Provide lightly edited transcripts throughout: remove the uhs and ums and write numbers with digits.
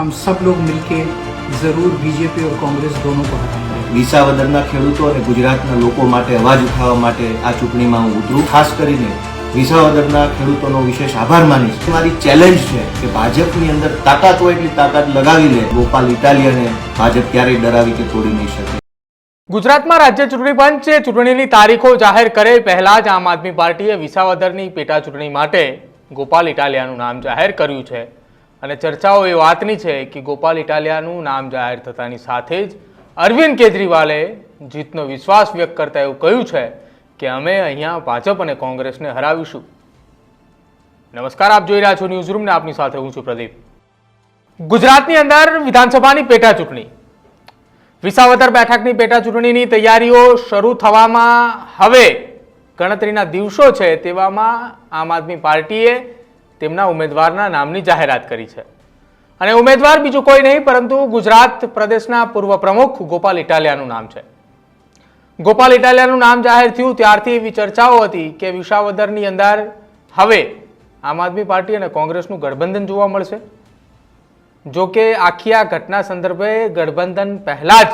हम सब लोग मिलके ज़रूर बीजेपी और कांग्रेस दोनों को हटाएंगे। વિસાવદરના ખેડૂતો અને ગુજરાતના લોકો માટે અવાજ ઉઠાવવા માટે આ ચૂંટણીમાં હું ઉતરું. ખાસ કરીને વિસાવદરના ખેડૂતોનો વિશેષ આભાર માનીશ. મારી ચેલેન્જ છે કે ભાજપની અંદર તાકાત હોય એટલી તાકાત લગાવી લે. ગોપાલ ઇટાલિયાને ભાજપ ક્યારેય ડરાવી કે તોડી નહીં શકે. ગુજરાતમાં રાજ્ય ચૂંટણી પંચે ચૂંટણીની તારીખો જાહેર કરે પહેલા જ આમ આદમી પાર્ટીએ વિસાવદરની પેટા ચૂંટણી માટે ગોપાલ ઇટાલિયાનું નામ જાહેર કર્યું છે અને ચર્ચાઓ એ વાતની છે કે ગોપાલ ઇટાલિયાનું નામ જાહેર થતાની સાથે જ અરવિંદ કેજરીવાલે જીતનો વિશ્વાસ વ્યક્ત કરતા એવું કહ્યું છે કે અમે અહીંયા ભાજપ અને કોંગ્રેસને હરાવીશું. નમસ્કાર, આપ જોઈ રહ્યા છો ન્યૂઝરૂમ ને આપની સાથે હું છું પ્રદીપ. ગુજરાતની અંદર વિધાનસભાની પેટા ચૂંટણી, વિસાવદર બેઠકની પેટા ચૂંટણીની તૈયારીઓ શરૂ થવામાં હવે ગણતરીના દિવસો છે. તેવામાં આમ આદમી પાર્ટીએ તેમના ઉમેદવારના નામની જાહેરાત કરી છે અને ઉમેદવાર બીજું કોઈ નહીં પરંતુ ગુજરાત પ્રદેશના પૂર્વ પ્રમુખ ગોપાલ ઇટાલિયાનું નામ છે. ગોપાલ ઇટાલિયાનું નામ જાહેર થયું ત્યારથી એવી ચર્ચાઓ હતી કે વિસાવદરની અંદર હવે આમ આદમી પાર્ટી અને કોંગ્રેસનું ગઠબંધન જોવા મળશે. જો કે આખી આ ઘટના સંદર્ભે ગઠબંધન પહેલા જ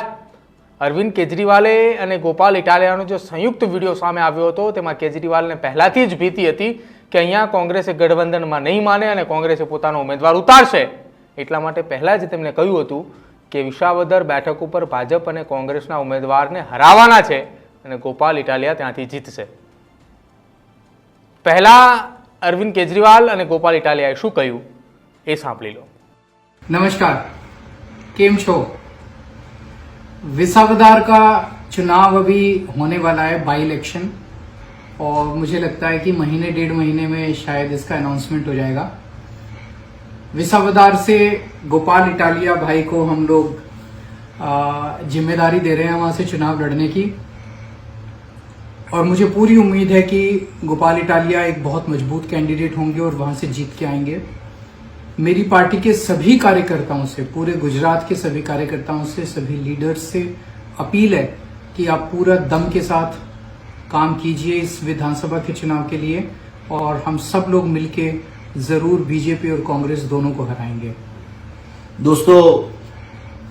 અરવિંદ કેજરીવાલે અને ગોપાલ ઇટાલિયાનો જે સંયુક્ત વિડીયો સામે આવ્યો હતો તેમાં કેજરીવાલને પહેલાથી જ ભીતિ હતી કે અહીંયા કોંગ્રેસે ગઠબંધનમાં નહીં માને અને કોંગ્રેસે પોતાનો ઉમેદવાર ઉતારશે. એટલા માટે પહેલા જ તેમણે કહ્યું હતું કે વિસાવદર બેઠક ઉપર ભાજપ અને કોંગ્રેસના ઉમેદવારને હરાવવાના છે અને ગોપાલ ઇટાલિયા ત્યાંથી જીતશે. પહેલા અરવિંદ કેજરીવાલ અને ગોપાલ ઇટાલિયાએ શું કહ્યું એ સાંભળી લો. नमस्कार, केम छो। विसावदर का चुनाव अभी होने वाला है, बाई इलेक्शन, और मुझे लगता है कि महीने डेढ़ महीने में शायद इसका अनाउंसमेंट हो जाएगा. विसावदर से गोपाल इटालिया भाई को हम लोग जिम्मेदारी दे रहे हैं वहां से चुनाव लड़ने की, और मुझे पूरी उम्मीद है कि गोपाल इटालिया एक बहुत मजबूत कैंडिडेट होंगे और वहां से जीत के आएंगे. मेरी पार्टी के सभी कार्यकर्ताओं से, पूरे गुजरात के सभी कार्यकर्ताओं से, सभी लीडर्स से अपील है कि आप पूरा दम के साथ काम कीजिए इस विधानसभा के चुनाव के लिए, और हम सब लोग मिलके जरूर बीजेपी और कांग्रेस दोनों को हराएंगे. દોસ્તો,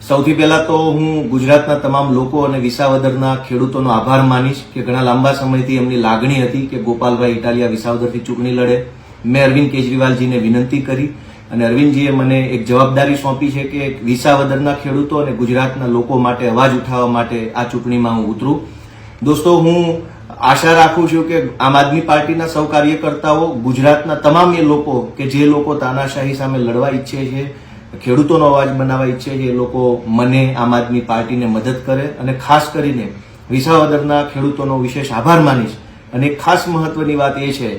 સૌથી પહેલા તો હું ગુજરાતના તમામ લોકો અને વિસાવદરના ખેડૂતોનો આભાર માનીશ કે ઘણા લાંબા સમયથી એમની લાગણી હતી કે ગોપાલભાઈ ઇટાલિયા વિસાવદરથી ચૂંટણી લડે. મેં અરવિંદ કેજરીવાલજીને વિનંતી કરી અને અરવિંદજીએ મને એક જવાબદારી સોંપી છે કે વિસાવદરના ખેડૂતો અને ગુજરાતના લોકો માટે અવાજ ઉઠાવવા માટે આ ચૂંટણીમાં હું ઉતરું. દોસ્તો, હું આશા રાખું છું કે આમ આદમી પાર્ટીના સૌ કાર્યકર્તાઓ, ગુજરાતના તમામ એ લોકો કે જે લોકો તાનાશાહી સામે લડવા ઈચ્છે છે, ખેડૂતોનો અવાજ બનાવવા ઈચ્છે છે, એ લોકો મને આમ આદમી પાર્ટીને મદદ કરે. અને ખાસ કરીને વિસાવદરના ખેડૂતોનો વિશેષ આભાર માનીશ. અને એક ખાસ મહત્વની વાત એ છે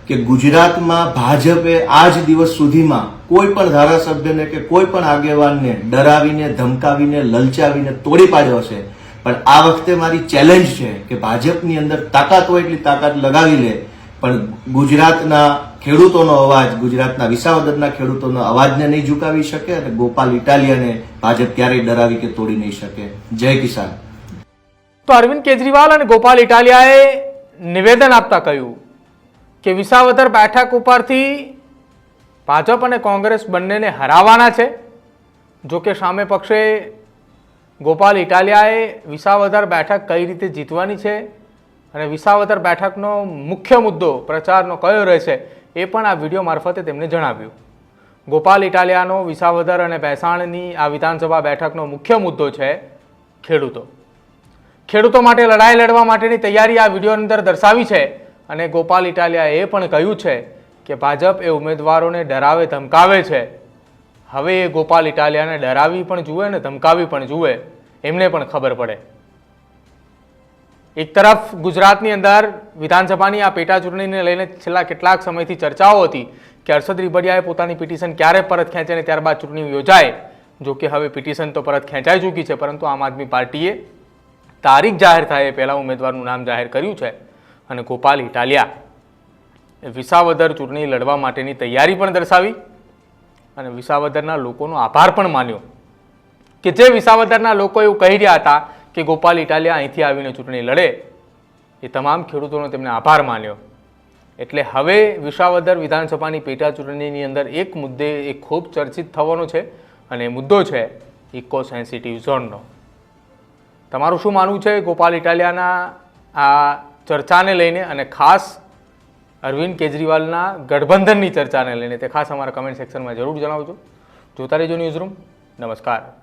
કે ગુજરાતમાં ભાજપે આજ દિવસ સુધીમાં કોઈ પણ ધારાસભ્યને કે કોઈ પણ આગેવાનને ડરાવીને, ધમકાવીને, લલચાવીને તોડી પાડ્યો છે. પણ આ વખતે મારી ચેલેન્જ છે કે ભાજપની અંદર તાકાત હોય એટલી તાકાત લગાવી લે, પણ ગુજરાતના ખેડૂતોનો અવાજ, ગુજરાતના વિસાવદરના ખેડૂતોનો અવાજને નહીં ઝુકાવી શકે અને ગોપાલ ઇટાલિયાને ભાજપ ક્યારેય ડરાવી કે તોડી નહીં શકે. જય કિસાન. તો અરવિંદ કેજરીવાલ અને ગોપાલ ઇટાલિયાએ નિવેદન આપતા કહ્યું કે વિસાવદર બેઠક ઉપરથી ભાજપ અને કોંગ્રેસ બંનેને હરાવવાના છે. જો કે સામે પક્ષે ગોપાલ ઇટાલિયાએ વિસાવદર બેઠક કઈ રીતે જીતવાની છે અને વિસાવદર બેઠકનો મુખ્ય મુદ્દો પ્રચારનો કયો રહેશે એ પણ આ વિડીયો મારફતે તેમને જણાવ્યું. ગોપાલ ઇટાલિયાનો વિસાવદર અને ભેસાણની આ વિધાનસભા બેઠકનો મુખ્ય મુદ્દો છે ખેડૂતો. ખેડૂતો માટે લડાઈ લડવા માટેની તૈયારી આ વિડીયોની અંદર દર્શાવી છે. અને ગોપાલ ઇટાલિયાએ એ પણ કહ્યું છે કે ભાજપ એ ઉમેદવારોને ડરાવે, ધમકાવે છે. હવે એ ગોપાલ ઇટાલિયાને ડરાવી પણ જુએ ને ધમકાવી પણ જુએ, એમને પણ ખબર પડે. એક તરફ ગુજરાતની અંદર વિધાનસભાની આ પેટા ચૂંટણીને લઈને છેલ્લા કેટલાક સમયથી ચર્ચાઓ હતી કે હર્ષદ રીબડિયાએ પોતાની પિટિશન ક્યારે પરત ખેંચે અને ત્યારબાદ ચૂંટણી યોજાય. જો કે હવે પિટિશન તો પરત ખેંચાઈ ચૂકી છે, પરંતુ આમ આદમી પાર્ટીએ તારીખ જાહેર થાય એ પહેલાં ઉમેદવારનું નામ જાહેર કર્યું છે અને ગોપાલ ઇટાલિયા વિસાવદર ચૂંટણી લડવા માટેની તૈયારી પણ દર્શાવી અને વિસાવદરના લોકોનો આભાર પણ માન્યો કે જે વિસાવદરના લોકો એવું કહી રહ્યા હતા કે ગોપાલ ઇટાલિયા અહીંથી આવીને ચૂંટણી લડે, એ તમામ ખેડૂતોનો તેમને આભાર માન્યો. એટલે હવે વિસાવદર વિધાનસભાની પેટા ચૂંટણીની અંદર એક મુદ્દે એ ખૂબ ચર્ચિત થવાનો છે અને મુદ્દો છે ઇકો સેન્સિટિવ ઝોનનો. તમારું શું માનવું છે ગોપાલ ઇટાલિયાના આ ચર્ચાને લઈને અને ખાસ અરવિંદ કેજરીવાલના ગઠબંધનની ચર્ચાને લઈને તે ખાસ અમારા કમેન્ટ સેક્શનમાં જરૂર જણાવજો. જોતા રહેજો ન્યૂઝરૂમ. નમસ્કાર.